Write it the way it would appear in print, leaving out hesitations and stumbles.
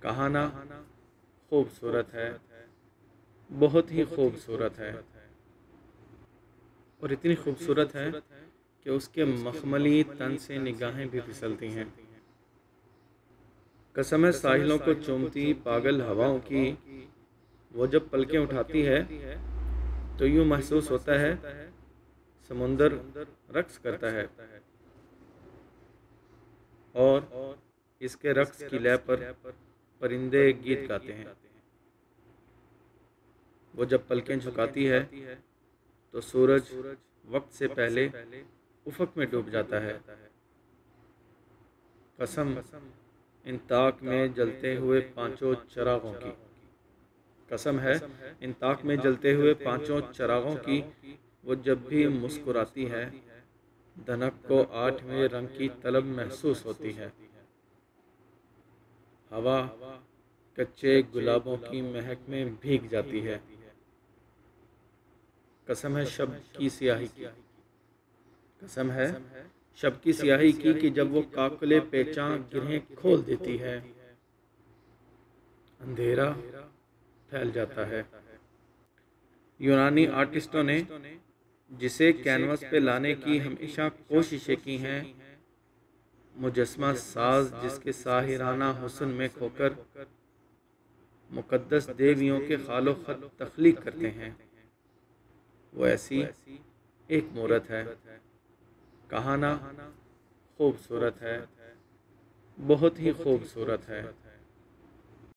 कहाना खूबसूरत है, बहुत ही खूबसूरत है, और इतनी खूबसूरत है कि उसके मखमली तन से निगाहें भी फिसलती हैं। कसम है साहिलों को चूमती पागल हवाओं की, वो जब पलकें उठाती है तो यूं महसूस होता है समुंदर रक्स करता है, और इसके रक्स की लय पर परिंदे गीत गाते हैं। वो जब पलकें झुकाती है तो सूरज वक्त से पहले उफक में डूब जाता है। कसम इन ताक में जलते हुए पांचों चिरागों की, कसम है इन ताक में जलते हुए पांचों चिरागों की, वो जब भी मुस्कुराती है धनक को आठवें रंग की तलब महसूस होती है। हवा कच्चे गुलाबों की महक में भीग जाती है। कसम है शब्द की स्याही की, कसम है शब्द की स्याही की कि जब वो काकले पेचां गिरहें खोल देती है अंधेरा फैल जाता है। यूनानी आर्टिस्टों ने जिसे कैनवस पे लाने की हमेशा कोशिशें की हैं, मुजस्मा साज जिसके साहिराना हुस्न में खोकर मुकद्दस देवियों के खालो खत तख्लीक करते हैं, वो ऐसी एक मूरत है। कहाना खूबसूरत है, बहुत ही खूबसूरत है।